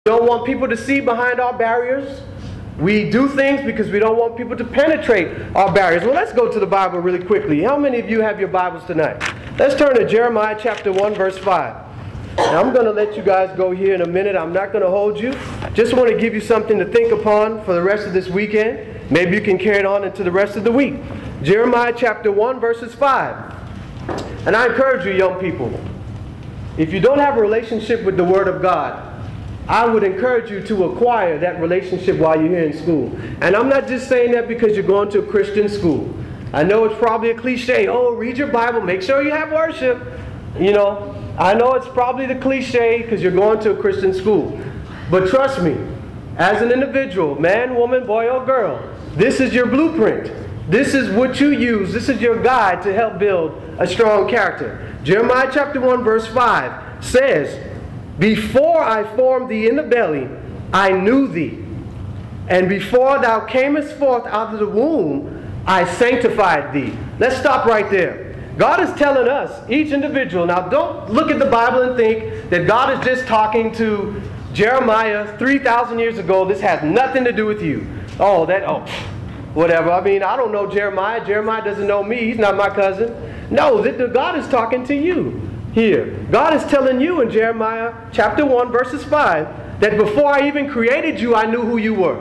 don't want people to see behind our barriers. We do things because we don't want people to penetrate our barriers. Well, let's go to the Bible really quickly. How many of you have your Bibles tonight? Let's turn to Jeremiah chapter 1, verse 5. Now, I'm going to let you guys go here in a minute. I'm not going to hold you. I just want to give you something to think upon for the rest of this weekend. Maybe you can carry it on into the rest of the week. Jeremiah chapter 1, verses 5. And I encourage you, young people, if you don't have a relationship with the Word of God, I would encourage you to acquire that relationship while you're here in school. And I'm not just saying that because you're going to a Christian school. I know it's probably a cliche. Oh, read your Bible. Make sure you have worship. You know, I know it's probably the cliche because you're going to a Christian school. But trust me, as an individual, man, woman, boy, or girl, this is your blueprint. This is what you use. This is your guide to help build a strong character. Jeremiah chapter 1, verse 5 says, before I formed thee in the belly, I knew thee. And before thou camest forth out of the womb, I sanctified thee. Let's stop right there. God is telling us, each individual, now don't look at the Bible and think that God is just talking to Jeremiah 3,000 years ago. This has nothing to do with you. Whatever. I mean, I don't know Jeremiah. Jeremiah doesn't know me. He's not my cousin. No, God is talking to you here. God is telling you in Jeremiah chapter 1, verses 5, that before I even created you, I knew who you were.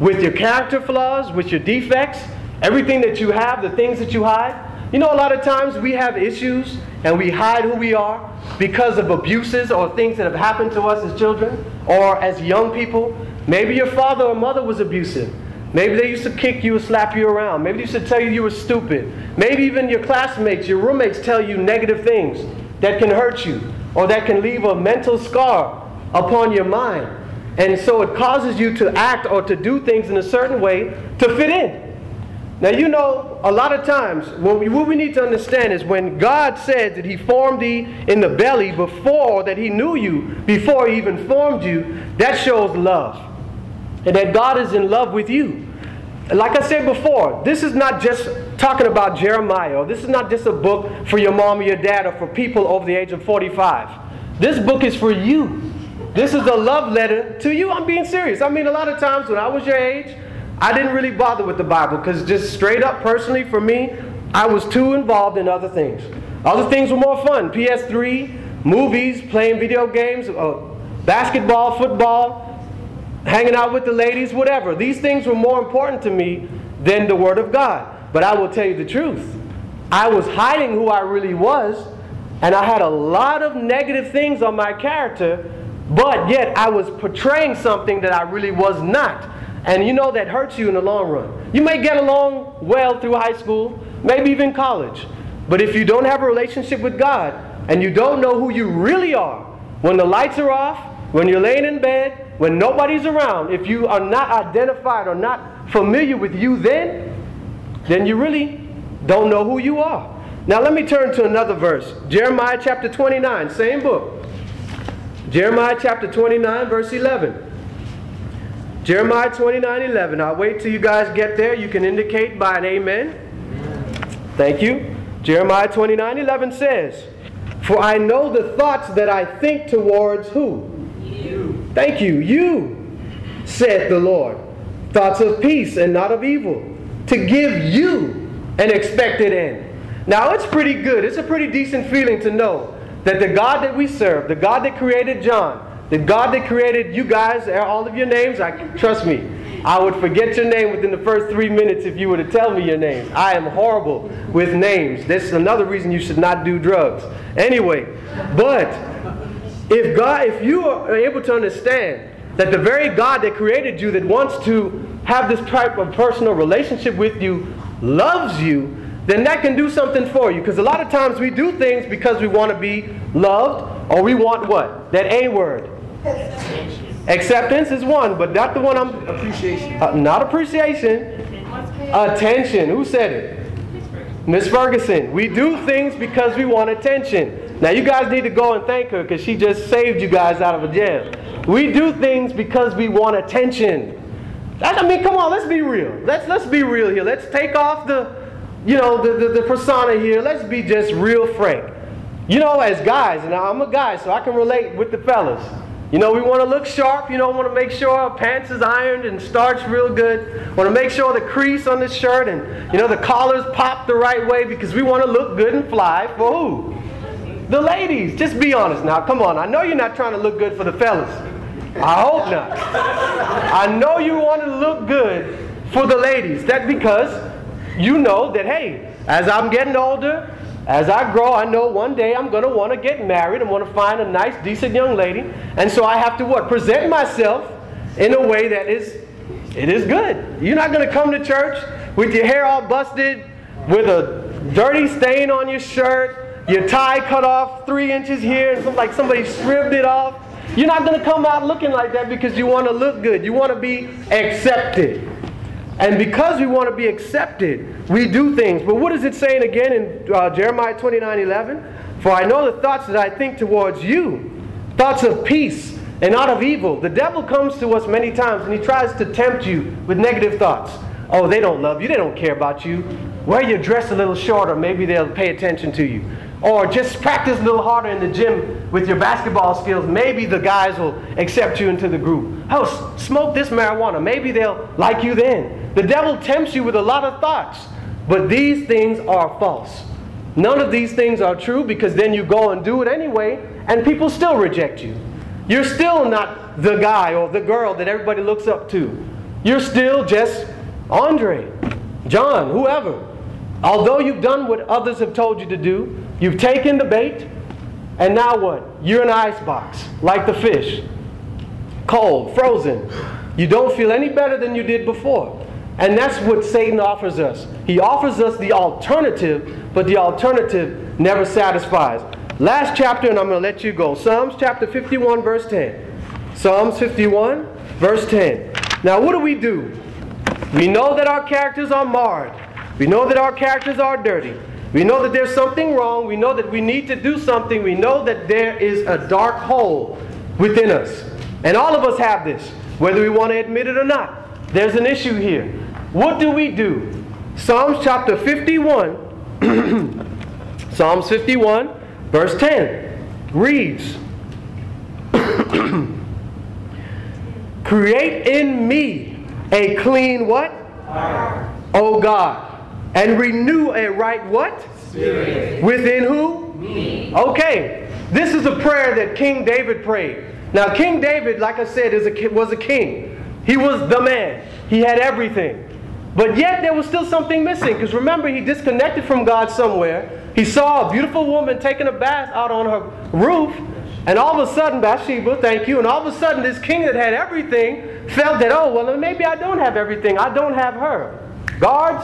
With your character flaws, with your defects, everything that you have, the things that you hide. You know, a lot of times we have issues and we hide who we are because of abuses or things that have happened to us as children or as young people. Maybe your father or mother was abusive. Maybe they used to kick you or slap you around. Maybe they used to tell you were stupid. Maybe even your classmates, your roommates tell you negative things that can hurt you or that can leave a mental scar upon your mind. And so it causes you to act or to do things in a certain way to fit in. Now, you know, a lot of times, what we need to understand is when God said that He formed thee in the belly before, that He knew you, before He even formed you, that shows love. And that God is in love with you. Like I said before, this is not just talking about Jeremiah, or this is not just a book for your mom or your dad or for people over the age of 45. This book is for you. This is a love letter to you. I'm being serious. I mean, a lot of times when I was your age, I didn't really bother with the Bible because just straight up personally for me, I was too involved in other things. Other things were more fun. PS3, movies, playing video games, basketball, football, hanging out with the ladies, whatever. These things were more important to me than the Word of God. But I will tell you the truth. I was hiding who I really was, and I had a lot of negative things on my character, but yet I was portraying something that I really was not. And you know that hurts you in the long run. You may get along well through high school, maybe even college. But if you don't have a relationship with God, and you don't know who you really are, when the lights are off, when you're laying in bed, when nobody's around, if you are not identified or not familiar with you then you really don't know who you are. Now let me turn to another verse. Jeremiah chapter 29, same book. Jeremiah chapter 29, verse 11. Jeremiah 29:11. I'll wait till you guys get there. You can indicate by an amen. Thank you. Jeremiah 29:11 says, for I know the thoughts that I think towards who? You. Thank you. You, said the Lord. Thoughts of peace and not of evil, to give you an expected end. Now it's pretty good. It's a pretty decent feeling to know that the God that we serve, the God that created John, the God that created you guys, all of your names, trust me, I would forget your name within the first 3 minutes if you were to tell me your name. I am horrible with names. This is another reason you should not do drugs. Anyway, but if you are able to understand that the very God that created you, that wants to have this type of personal relationship with you, loves you, then that can do something for you. Because a lot of times we do things because we want to be loved, or we want what? That A word. Acceptance is one, but not the one I'm... Appreciation. Not appreciation. Attention. Who said it? Miss Ferguson. We do things because we want attention. Now you guys need to go and thank her because she just saved you guys out of a jam. We do things because we want attention. I mean, come on, let's be real. Let's be real here. Let's take off the persona here. Let's be just real frank. You know, as guys, and I'm a guy, so I can relate with the fellas. You know, we want to look sharp. You know, want to make sure our pants is ironed and starched real good. Want to make sure the crease on the shirt and, you know, the collars pop the right way because we want to look good and fly for who? The ladies. Just be honest now. Come on. I know you're not trying to look good for the fellas. I hope not. I know you want to look good for the ladies. That's because you know that, hey, as I'm getting older, as I grow, I know one day I'm going to want to get married and want to find a nice, decent young lady. And so I have to what? Present myself in a way that it is good. You're not going to come to church with your hair all busted, with a dirty stain on your shirt, your tie cut off 3 inches here, and like somebody shriveled it off. You're not going to come out looking like that because you want to look good. You want to be accepted. And because we want to be accepted, we do things. But what is it saying again in Jeremiah 29:11? For I know the thoughts that I think towards you, thoughts of peace and not of evil. The devil comes to us many times and he tries to tempt you with negative thoughts. Oh, they don't love you. They don't care about you. Wear your dress a little shorter. Maybe they'll pay attention to you. Or just practice a little harder in the gym with your basketball skills. Maybe the guys will accept you into the group. Oh, smoke this marijuana. Maybe they'll like you then. The devil tempts you with a lot of thoughts. But these things are false. None of these things are true because then you go and do it anyway and people still reject you. You're still not the guy or the girl that everybody looks up to. You're still just Andre, John, whoever. Although you've done what others have told you to do, you've taken the bait, and now what? You're in an icebox, like the fish. Cold, frozen. You don't feel any better than you did before. And that's what Satan offers us. He offers us the alternative, but the alternative never satisfies. Last chapter, and I'm going to let you go. Psalms chapter 51, verse 10. Psalms 51, verse 10. Now, what do? We know that our characters are marred. We know that our characters are dirty. We know that there's something wrong. We know that we need to do something. We know that there is a dark hole within us. And all of us have this, whether we want to admit it or not. There's an issue here. What do? Psalms chapter 51, Psalms 51, verse 10 reads, Create in me a clean what? Heart. O God, and renew a right what? Spirit. Within who? Me. Okay, this is a prayer that King David prayed. Now King David, like I said, was a king. He was the man. He had everything. But yet there was still something missing. Because remember, he disconnected from God somewhere. He saw a beautiful woman taking a bath out on her roof. And all of a sudden, Bathsheba, thank you. And all of a sudden, this king that had everything felt that, oh, well, maybe I don't have everything. I don't have her. Guards,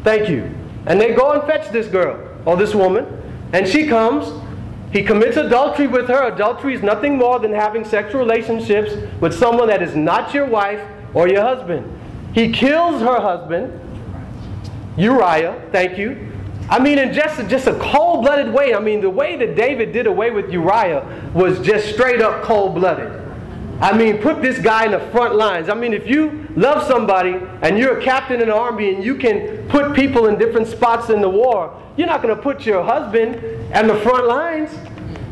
thank you. And they go and fetch this girl, or this woman. And she comes. He commits adultery with her. Adultery is nothing more than having sexual relationships with someone that is not your wife or your husband. He kills her husband, Uriah, thank you. I mean, in just a cold-blooded way. I mean, the way that David did away with Uriah was just straight up cold-blooded. I mean, put this guy in the front lines. I mean, if you love somebody and you're a captain in the army and you can put people in different spots in the war, you're not going to put your husband in the front lines.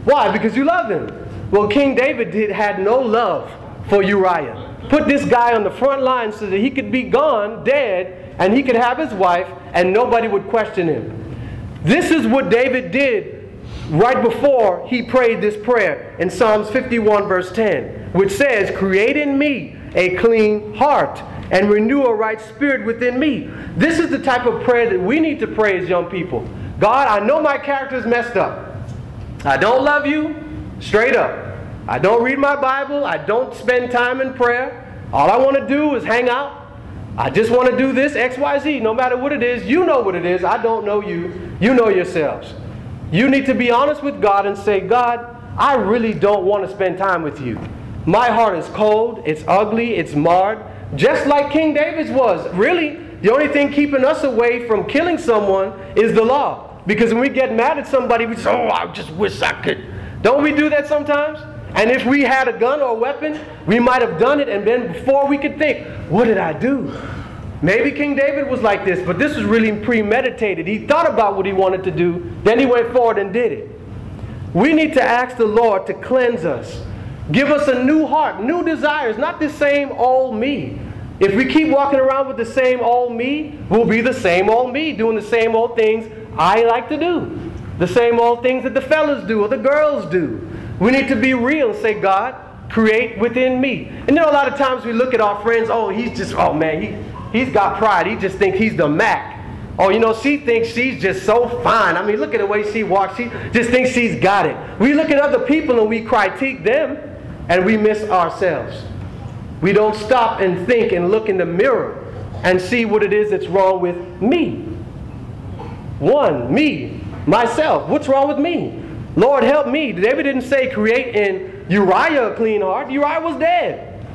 Why? Because you love him. Well, King David had no love for Uriah. Put this guy on the front line so that he could be gone, dead, and he could have his wife and nobody would question him. This is what David did right before he prayed this prayer in Psalms 51 verse 10, which says, Create in me a clean heart and renew a right spirit within me. This is the type of prayer that we need to pray as young people. God, I know my character is messed up. I don't love you, straight up. I don't read my Bible. I don't spend time in prayer. All I want to do is hang out. I just want to do this, X, Y, Z. No matter what it is, you know what it is. I don't know you. You know yourselves. You need to be honest with God and say, God, I really don't want to spend time with you. My heart is cold. It's ugly. It's marred. Just like King David's was. Really, the only thing keeping us away from killing someone is the law. Because when we get mad at somebody, we say, oh, I just wish I could. Don't we do that sometimes? And if we had a gun or a weapon, we might have done it, and then before we could think, what did I do? Maybe King David was like this, but this was really premeditated. He thought about what he wanted to do, then he went forward and did it. We need to ask the Lord to cleanse us. Give us a new heart, new desires, not the same old me. If we keep walking around with the same old me, we'll be the same old me, doing the same old things I like to do. The same old things that the fellas do or the girls do. We need to be real and say, God, create within me. And you know, a lot of times we look at our friends, oh, he's just, oh man, he's got pride. He just thinks he's the Mac. Oh, you know, she thinks she's just so fine. I mean, look at the way she walks. She just thinks she's got it. We look at other people and we critique them and we miss ourselves. We don't stop and think and look in the mirror and see what it is that's wrong with me. One, me, myself. What's wrong with me? Lord, help me. David didn't say create in Uriah a clean heart. Uriah was dead.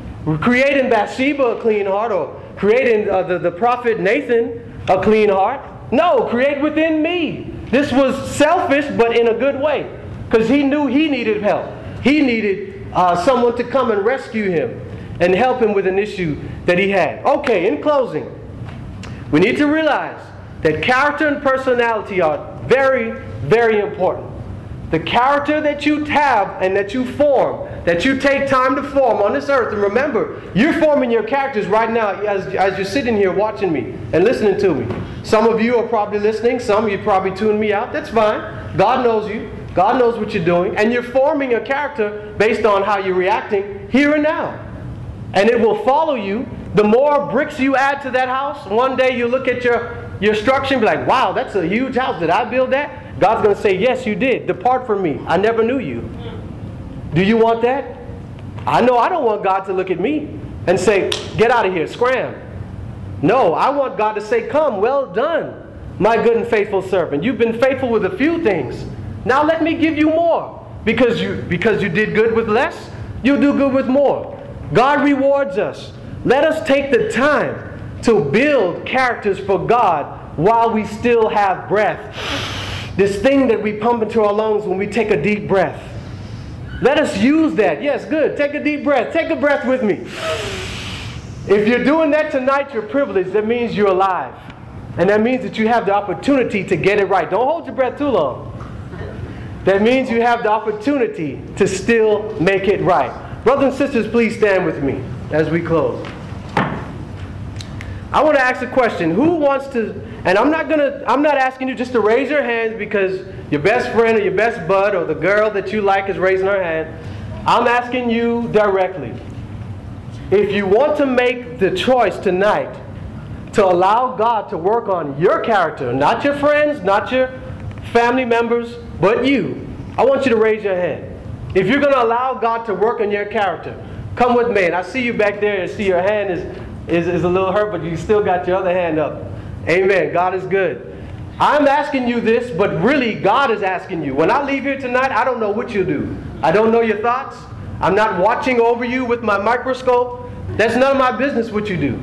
Create in Bathsheba a clean heart, or create in the prophet Nathan a clean heart. No, create within me. This was selfish, but in a good way, because he knew he needed help. He needed someone to come and rescue him and help him with an issue that he had. Okay, in closing, we need to realize that character and personality are very, very important. The character that you have and that you form, that you take time to form on this earth. And remember, you're forming your characters right now as you're sitting here watching me and listening to me. Some of you are probably listening. Some of you probably tuned me out. That's fine. God knows you. God knows what you're doing. And you're forming a character based on how you're reacting here and now. And it will follow you. The more bricks you add to that house, one day you look at your structure and be like, wow, that's a huge house. Did I build that? God's going to say, yes, you did. Depart from me. I never knew you. Do you want that? I know I don't want God to look at me and say, get out of here, scram. No, I want God to say, come, well done, my good and faithful servant. You've been faithful with a few things. Now let me give you more. Because you did good with less, you'll do good with more. God rewards us. Let us take the time to build characters for God while we still have breath. This thing that we pump into our lungs when we take a deep breath. Let us use that. Yes, good. Take a deep breath. Take a breath with me. If you're doing that tonight, you're privileged. That means you're alive. And that means that you have the opportunity to get it right. Don't hold your breath too long. That means you have the opportunity to still make it right. Brothers and sisters, please stand with me as we close. I want to ask a question. Who wants to, and I'm not asking you just to raise your hands because your best friend or your best bud or the girl that you like is raising her hand. I'm asking you directly. If you want to make the choice tonight to allow God to work on your character, not your friends, not your family members, but you, I want you to raise your hand. If you're going to allow God to work on your character, come with me. And I see you back there and see your hand is a little hurt, but you still got your other hand up. Amen. God is good. I'm asking you this, but really God is asking you. When I leave here tonight, I don't know what you'll do. I don't know your thoughts. I'm not watching over you with my microscope. That's none of my business what you do.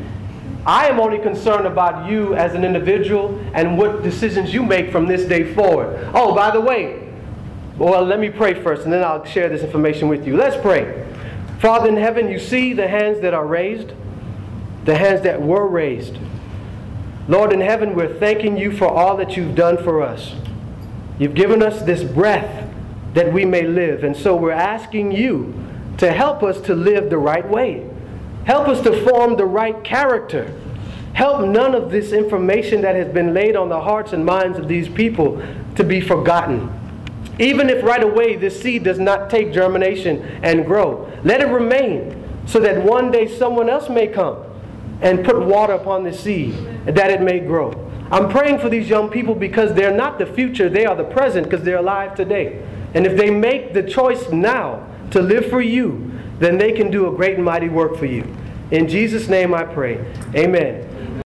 I am only concerned about you as an individual and what decisions you make from this day forward. Oh, by the way, well, let me pray first, and then I'll share this information with you. Let's pray. Father in heaven, you see the hands that are raised, the hands that were raised. Lord in heaven, we're thanking you for all that you've done for us. You've given us this breath that we may live, and so we're asking you to help us to live the right way. Help us to form the right character. Help none of this information that has been laid on the hearts and minds of these people to be forgotten. Even if right away this seed does not take germination and grow, let it remain so that one day someone else may come and put water upon the seed that it may grow. I'm praying for these young people because they're not the future, they are the present because they're alive today. And if they make the choice now to live for you, then they can do a great and mighty work for you. In Jesus' name I pray. Amen.